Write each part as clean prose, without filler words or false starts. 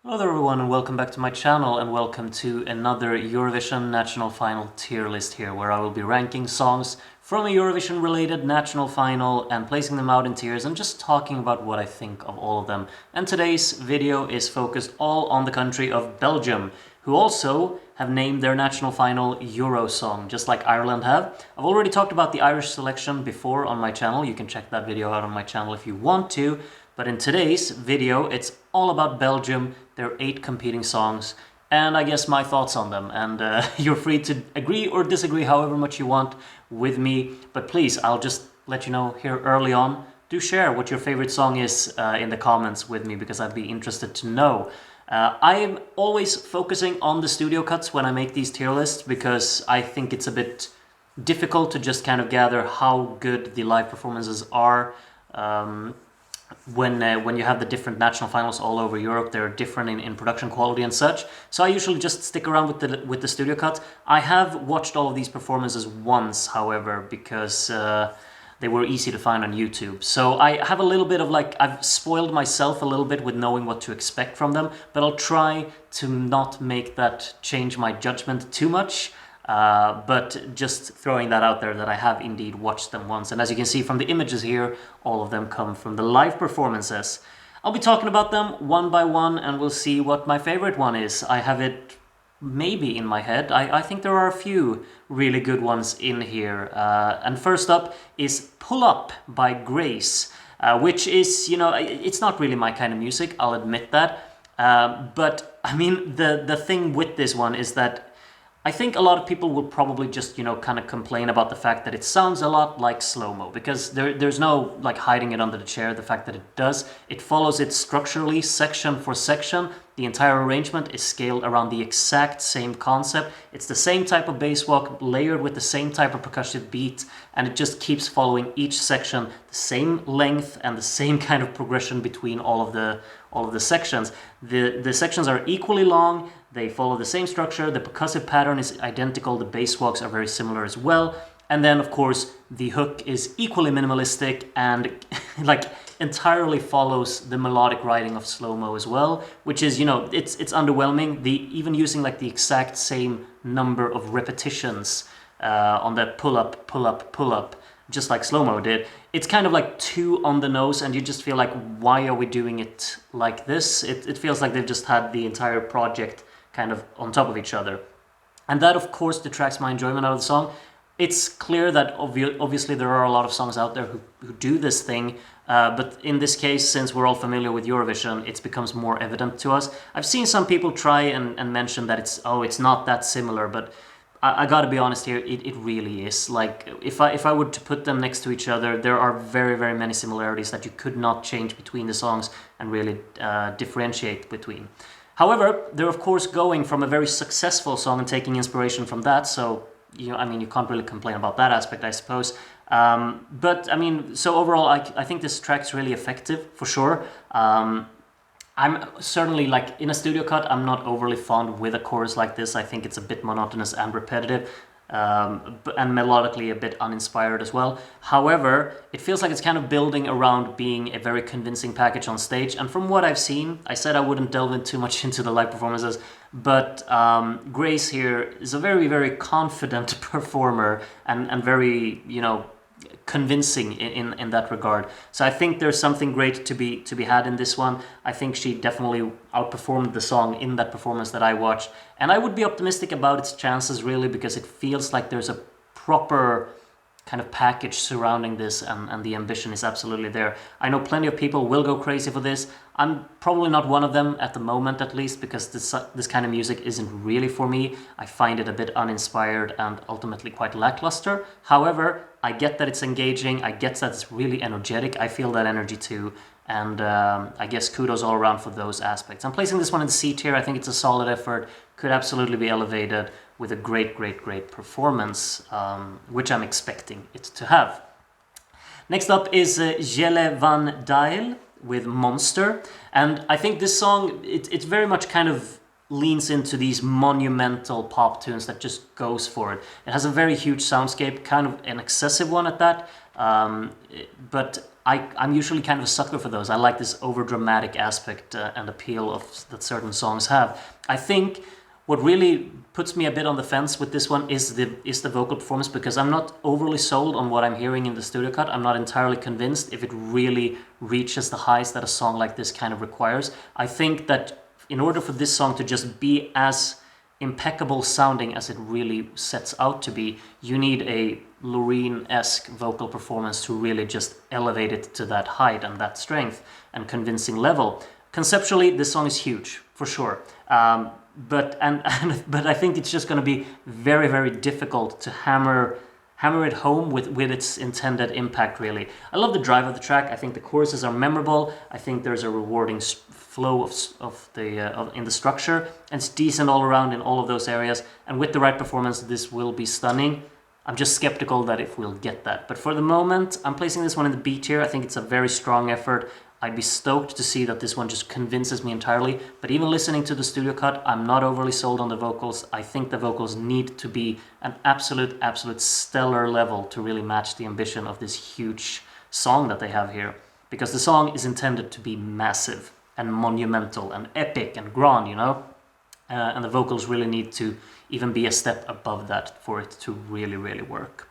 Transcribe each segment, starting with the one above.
Hello there everyone and welcome back to my channel and welcome to another Eurovision National Final tier list here where I will be ranking songs from a Eurovision related national final and placing them out in tiers and just talking about what I think of all of them. And today's video is focused all on the country of Belgium, who also have named their national final Eurosong, just like Ireland have. I've already talked about the Irish selection before on my channel. You can check that video out on my channel if you want to. But in today's video, it's all about Belgium. There are 8 competing songs, and I guess my thoughts on them. And you're free to agree or disagree however much you want with me. But please, I'll just let you know here early on, do share what your favorite song is in the comments with me, because I'd be interested to know. I'm always focusing on the studio cuts when I make these tier lists, because I think it's a bit difficult to just kind of gather how good the live performances are. When you have the different national finals all over Europe, they're different in production quality and such. So I usually just stick around with the studio cuts. I have watched all of these performances once, however, because they were easy to find on YouTube. So I have a little bit of I've spoiled myself a little bit with knowing what to expect from them, but I'll try to not make that change my judgment too much. But just throwing that out there that I have indeed watched them once. And as you can see from the images here, all of them come from the live performances. I'll be talking about them one by one and we'll see what my favorite one is. I have it maybe in my head. I think there are a few really good ones in here. And first up is Pull Up by Grace, which is, you know, it's not really my kind of music, I'll admit that. But I mean, the thing with this one is that I think a lot of people will probably just, you know, kind of complain about the fact that it sounds a lot like slow-mo, because there's no like hiding it under the chair, the fact that it does. It follows it structurally, section for section. The entire arrangement is scaled around the exact same concept. It's the same type of bass walk layered with the same type of percussive beat, and it just keeps following each section the same length and the same kind of progression between all of the sections. The sections are equally long. They follow the same structure, the percussive pattern is identical, the bass walks are very similar as well, and then of course the hook is equally minimalistic and like entirely follows the melodic writing of slow-mo as well, which is, you know, it's underwhelming. Even using like the exact same number of repetitions on that pull up, pull up, pull up, just like slow-mo did, it's kind of like too on the nose, and you just feel like, why are we doing it like this? It feels like they've just had the entire project kind of on top of each other. And that, of course, detracts my enjoyment out of the song. It's clear that obviously there are a lot of songs out there who do this thing, but in this case, since we're all familiar with Eurovision, it becomes more evident to us. I've seen some people try and mention that it's not that similar, but I gotta be honest here, it really is. Like, if I were to put them next to each other, there are very, very many similarities that you could not change between the songs and really differentiate between. However, they're of course going from a very successful song and taking inspiration from that, so you can't really complain about that aspect, I suppose. But I mean, so overall, I think this track's really effective for sure. I'm certainly, like, in a studio cut, I'm not overly fond with a chorus like this. I think it's a bit monotonous and repetitive, and melodically a bit uninspired as well. However, it feels like it's kind of building around being a very convincing package on stage. And from what I've seen, I said I wouldn't delve in too much into the live performances, but Grace here is a very, very confident performer and very, you know, convincing in that regard. So I think there's something great to be had in this one. I think she definitely outperformed the song in that performance that I watched, and I would be optimistic about its chances, really, because it feels like there's a proper kind of package surrounding this, and the ambition is absolutely there. I know plenty of people will go crazy for this. I'm probably not one of them at the moment, at least, because this kind of music isn't really for me. I find it a bit uninspired and ultimately quite lackluster. However, I get that it's engaging, I get that it's really energetic, I feel that energy too, and I guess kudos all around for those aspects. I'm placing this one in the C tier. I think it's a solid effort, could absolutely be elevated with a great, great, great performance, which I'm expecting it to have. Next up is Jelle van Dael with Monster, and I think this song, it's very much kind of leans into these monumental pop tunes that just goes for it. It has a very huge soundscape, kind of an excessive one at that, But I'm usually kind of a sucker for those. I like this over-dramatic aspect and appeal that certain songs have. I think what really puts me a bit on the fence with this one is the vocal performance, because I'm not overly sold on what I'm hearing in the studio cut. I'm not entirely convinced if it really reaches the heights that a song like this kind of requires. I think that in order for this song to just be as impeccable sounding as it really sets out to be, you need a Loreen-esque vocal performance to really just elevate it to that height and that strength and convincing level. Conceptually, this song is huge, for sure. But I think it's just going to be very, very difficult to hammer it home with its intended impact, really. I love the drive of the track. I think the choruses are memorable. I think there's a rewarding flow in the structure, and it's decent all around in all of those areas. And with the right performance, this will be stunning. I'm just skeptical that if we'll get that. But for the moment, I'm placing this one in the B tier. I think it's a very strong effort. I'd be stoked to see that this one just convinces me entirely. But even listening to the studio cut, I'm not overly sold on the vocals. I think the vocals need to be an absolute stellar level to really match the ambition of this huge song that they have here. Because the song is intended to be massive and monumental and epic and grand, you know? And the vocals really need to even be a step above that for it to really, really work.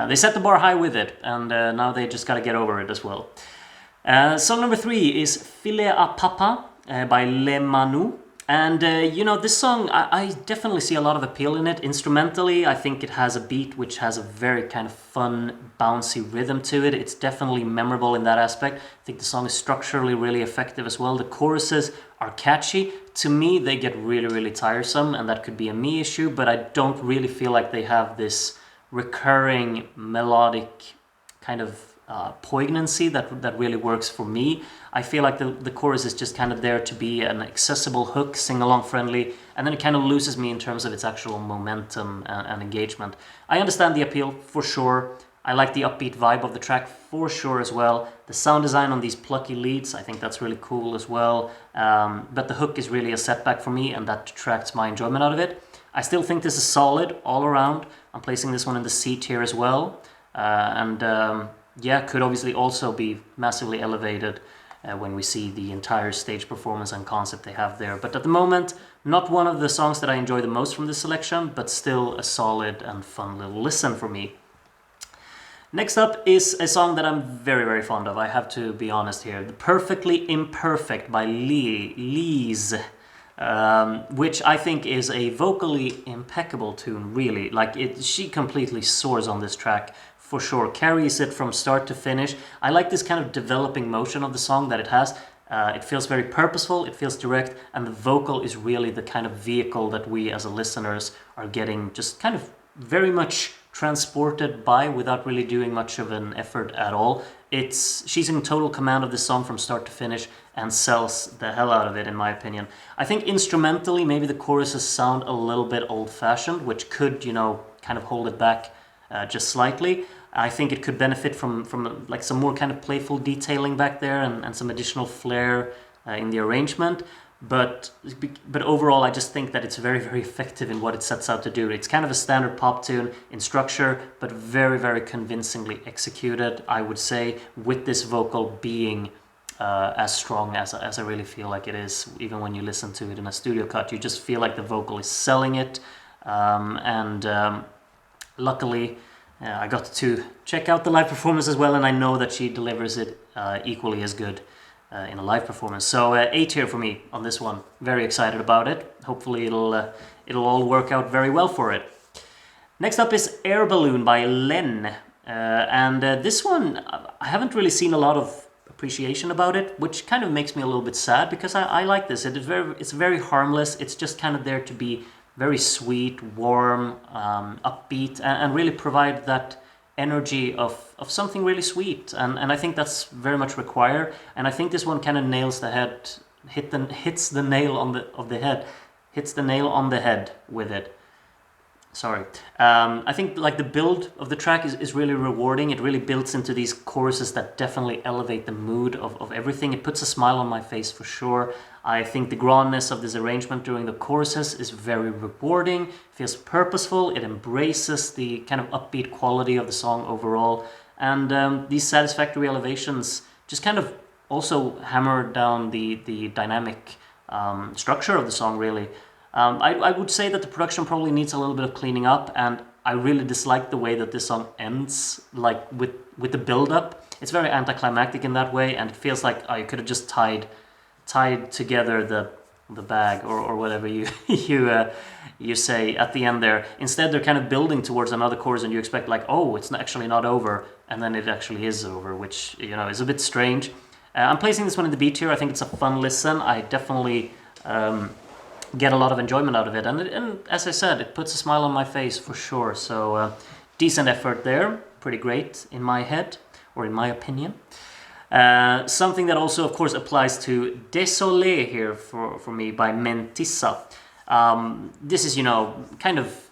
They set the bar high with it, and now they just gotta get over it as well. Song number 3 is Fille à Papa by Manou. And, this song, I definitely see a lot of appeal in it. Instrumentally, I think it has a beat which has a very kind of fun, bouncy rhythm to it. It's definitely memorable in that aspect. I think the song is structurally really effective as well. The choruses are catchy. To me, they get really, really tiresome, and that could be a me issue, but I don't really feel like they have this recurring melodic kind of poignancy that really works for me. I feel like the chorus is just kind of there to be an accessible hook, sing-along friendly, and then it kind of loses me in terms of its actual momentum and engagement. I understand the appeal, for sure. I like the upbeat vibe of the track, for sure, as well. The sound design on these plucky leads, I think that's really cool as well. But the hook is really a setback for me, and that detracts my enjoyment out of it. I still think this is solid all around. I'm placing this one in the C tier as well. Could obviously also be massively elevated when we see the entire stage performance and concept they have there. But at the moment, not one of the songs that I enjoy the most from this selection, but still a solid and fun little listen for me. Next up is a song that I'm very, very fond of, I have to be honest here. The Perfectly Imperfect by LEEZ, which I think is a vocally impeccable tune, really. She completely soars on this track. For sure, carries it from start to finish. I like this kind of developing motion of the song that it has. It feels very purposeful, it feels direct, and the vocal is really the kind of vehicle that we as listeners are getting just kind of very much transported by without really doing much of an effort at all. She's in total command of this song from start to finish and sells the hell out of it, in my opinion. I think instrumentally, maybe the choruses sound a little bit old-fashioned, which could, kind of hold it back just slightly. I think it could benefit from like some more kind of playful detailing back there and some additional flair in the arrangement. But overall, I just think that it's very, very effective in what it sets out to do. It's kind of a standard pop tune in structure, but very, very convincingly executed, I would say, with this vocal being as strong as I really feel like it is. Even when you listen to it in a studio cut, you just feel like the vocal is selling it. Luckily, I got to check out the live performance as well, and I know that she delivers it equally as good in a live performance. So A tier for me on this one. Very excited about it. Hopefully it'll all work out very well for it. Next up is Air Balloon by Lenn. This one, I haven't really seen a lot of appreciation about it, which kind of makes me a little bit sad because I like this. It's very harmless. It's just kind of there to be very sweet, warm, upbeat, and really provide that energy of something really sweet. And I think that's very much required. And I think this one kind of nails the head, hits the nail on the head with it. Sorry. I think like the build of the track is really rewarding. It really builds into these choruses that definitely elevate the mood of everything. It puts a smile on my face for sure. I think the grandness of this arrangement during the choruses is very rewarding. It feels purposeful. It embraces the kind of upbeat quality of the song overall. and these satisfactory elevations just kind of also hammer down the dynamic structure of the song, really. I would say that the production probably needs a little bit of cleaning up, and I really dislike the way that this song ends, like with the build-up. It's very anticlimactic in that way, and it feels like you could have just tied together the bag or whatever you you say at the end there. Instead, they're kind of building towards another chorus, and you expect like, oh, it's actually not over, and then it actually is over, which is a bit strange. I'm placing this one in the B tier. I think it's a fun listen. I definitely get a lot of enjoyment out of it, and as I said, it puts a smile on my face for sure. So decent effort there, pretty great in my head, or in my opinion. Something that also, of course, applies to Désolée here for me by Mentissa. This is, kind of...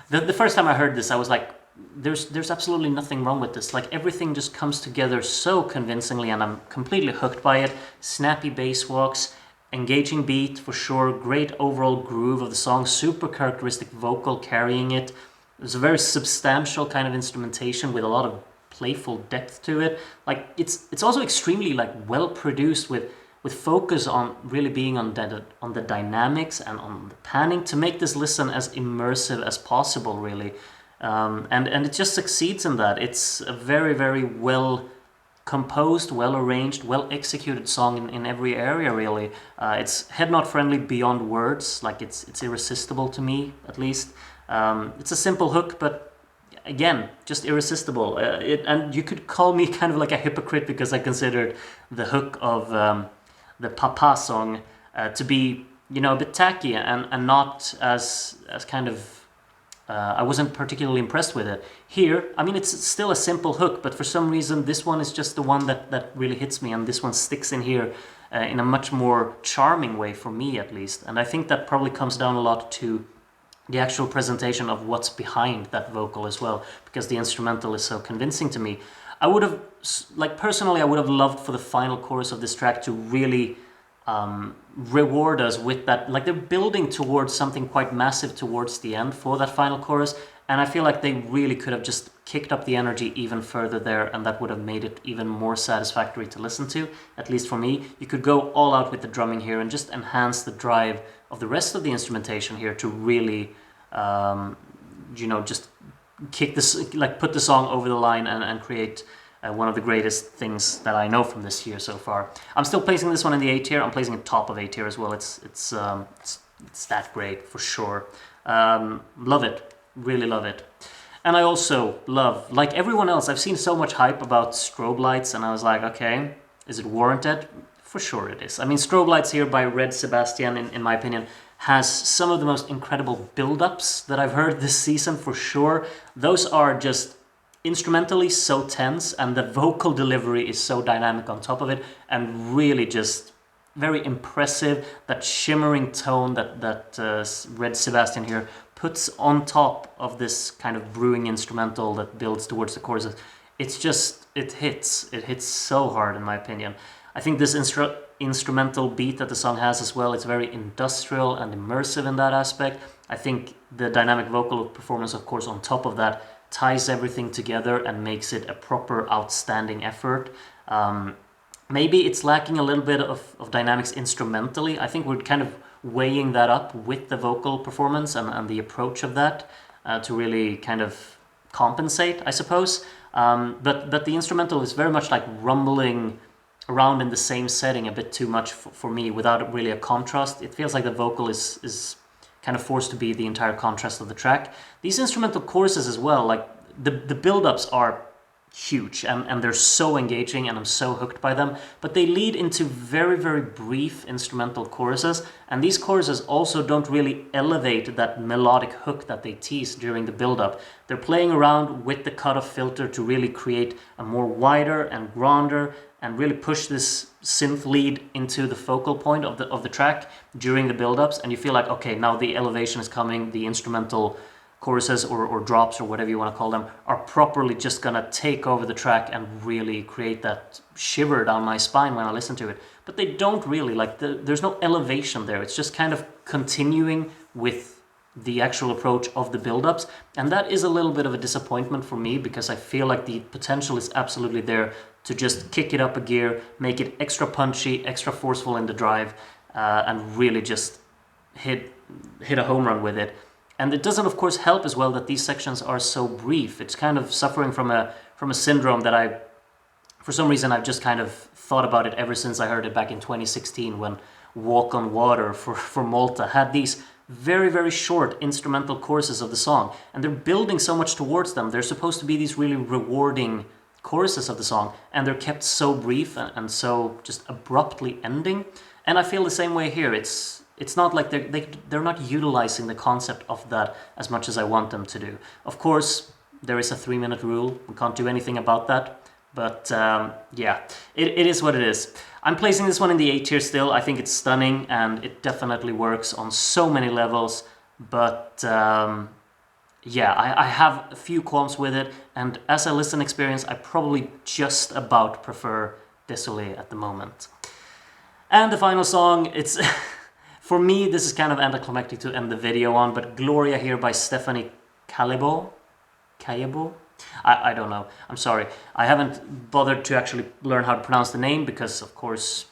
the first time I heard this, I was like, there's absolutely nothing wrong with this. Like, everything just comes together so convincingly, and I'm completely hooked by it. Snappy bass walks, engaging beat for sure, great overall groove of the song, super characteristic vocal carrying it. There's a very substantial kind of instrumentation with a lot of playful depth to it. Like it's also extremely like well produced with focus on really being on the dynamics and on the panning to make this listen as immersive as possible, really. And it just succeeds in that. It's a very, very well composed, well arranged, well executed song in every area, really. It's head nod friendly beyond words. Like it's irresistible to me, at least. It's a simple hook, but again, just irresistible. And you could call me kind of like a hypocrite because I considered the hook of the Papa song to be, a bit tacky and not as kind of... I wasn't particularly impressed with it. Here, I mean, it's still a simple hook, but for some reason, this one is just the one that really hits me, and this one sticks in here in a much more charming way, for me at least. And I think that probably comes down a lot to the actual presentation of what's behind that vocal as well, because the instrumental is so convincing to me. I would have, personally, I would have loved for the final chorus of this track to really reward us with that. Like, they're building towards something quite massive towards the end for that final chorus, and I feel like they really could have just kicked up the energy even further there, and that would have made it even more satisfactory to listen to, at least for me. You could go all out with the drumming here and just enhance the drive of the rest of the instrumentation here to really, just kick this, like put the song over the line and create one of the greatest things that I know from this year so far. I'm still placing this one in the A tier. I'm placing it top of A tier as well. It's that great for sure. Love it, really love it. And I also love, like everyone else, I've seen so much hype about strobe lights, and I was like, okay, is it warranted? For sure it is. I mean, Strobe Lights here by Red Sebastian, in my opinion, has some of the most incredible build-ups that I've heard this season, for sure. Those are just instrumentally so tense, and the vocal delivery is so dynamic on top of it, and really just very impressive. That shimmering tone that Red Sebastian here puts on top of this kind of brewing instrumental that builds towards the choruses. It's just, it hits so hard, in my opinion. I think this instrumental beat that the song has as well, it's very industrial and immersive in that aspect. I think the dynamic vocal performance, of course, on top of that, ties everything together and makes it a proper outstanding effort. Maybe it's lacking a little bit of dynamics instrumentally. I think we're kind of weighing that up with the vocal performance and the approach of that to really kind of compensate, I suppose. But the instrumental is very much like rumbling around in the same setting a bit too much for me, without really a contrast. It feels like the vocal is kind of forced to be the entire contrast of the track. These instrumental choruses as well, like the build-ups are huge and they're so engaging, and I'm so hooked by them, but they lead into very, very brief instrumental choruses, and these choruses also don't really elevate that melodic hook that they tease during the build-up. They're playing around with the cutoff filter to really create a more wider and grander, and really push this synth lead into the focal point of the track during the build-ups, and you feel like, okay, now the elevation is coming, the instrumental choruses or drops or whatever you want to call them are properly just gonna take over the track and really create that shiver down my spine when I listen to it. But they don't really, like, there's no elevation there. It's just kind of continuing with the actual approach of the build-ups, and that is a little bit of a disappointment for me because I feel like the potential is absolutely there to just kick it up a gear, make it extra punchy, extra forceful in the drive, and really just hit a home run with it. And it doesn't, of course, help as well that these sections are so brief. It's kind of suffering from a syndrome that for some reason, I've just kind of thought about it ever since I heard it back in 2016 when Walk on Water for Malta had these very, very short instrumental choruses of the song. And they're building so much towards them. They're supposed to be these really rewarding choruses of the song. And they're kept so brief and so just abruptly ending. And I feel the same way here. It's not like they're not utilizing the concept of that as much as I want them to do. Of course, there is a 3-minute rule. We can't do anything about that. But yeah, it is what it is. I'm placing this one in the A tier still. I think it's stunning and it definitely works on so many levels. But yeah, I have a few qualms with it. And as a listen experience, I probably just about prefer Désolée at the moment. And the final song, it's for me, this is kind of anticlimactic to end the video on, but Gloria here by Stefanie Callebaut. I don't know. I'm sorry. I haven't bothered to actually learn how to pronounce the name because, of course,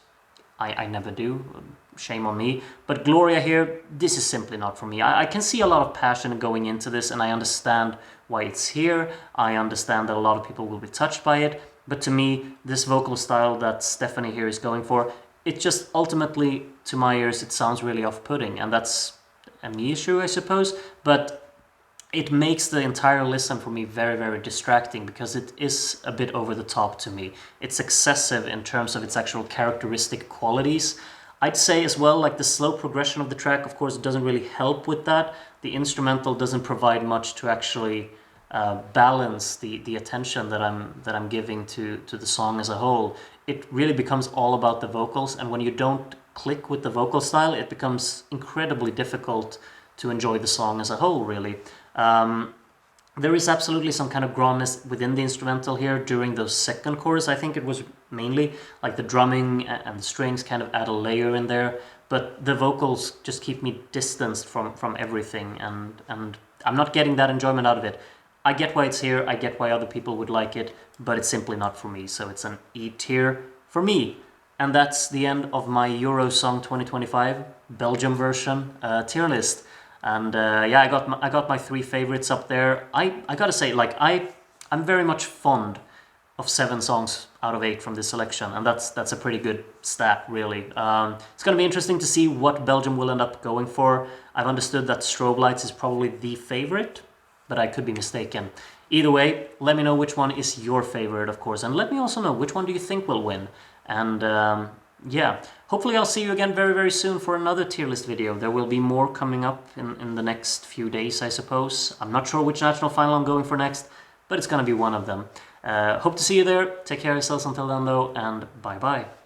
I never do. Shame on me. But Gloria here, this is simply not for me. I can see a lot of passion going into this and I understand why it's here. I understand that a lot of people will be touched by it. But to me, this vocal style that Stefanie here is going for, it just ultimately, to my ears, it sounds really off-putting. And that's a me issue, I suppose. But it makes the entire listen for me very, very distracting because it is a bit over the top to me. It's excessive in terms of its actual characteristic qualities. I'd say as well, like the slow progression of the track, of course, doesn't really help with that. The instrumental doesn't provide much to actually balance the attention that I'm giving to the song as a whole. It really becomes all about the vocals, and when you don't click with the vocal style, it becomes incredibly difficult to enjoy the song as a whole, really. There is absolutely some kind of grownness within the instrumental here during the second chorus. I think it was mainly like the drumming and the strings kind of add a layer in there, but the vocals just keep me distanced from everything, and I'm not getting that enjoyment out of it. I get why it's here, I get why other people would like it, but it's simply not for me, so it's an E tier for me. And that's the end of my Eurosong 2025 Belgium version tier list. And yeah, I got my 3 favorites up there. I gotta say, like I'm very much fond of 7 songs out of 8 from this selection, and that's a pretty good stat, really. It's gonna be interesting to see what Belgium will end up going for. I've understood that Strobe Lights is probably the favorite, but I could be mistaken. Either way, let me know which one is your favorite, of course, and let me also know which one do you think will win. And yeah, hopefully I'll see you again very, very soon for another tier list video. There will be more coming up in the next few days, I suppose. I'm not sure which national final I'm going for next, but it's gonna be one of them. Hope to see you there. Take care of yourselves until then, though, and bye-bye.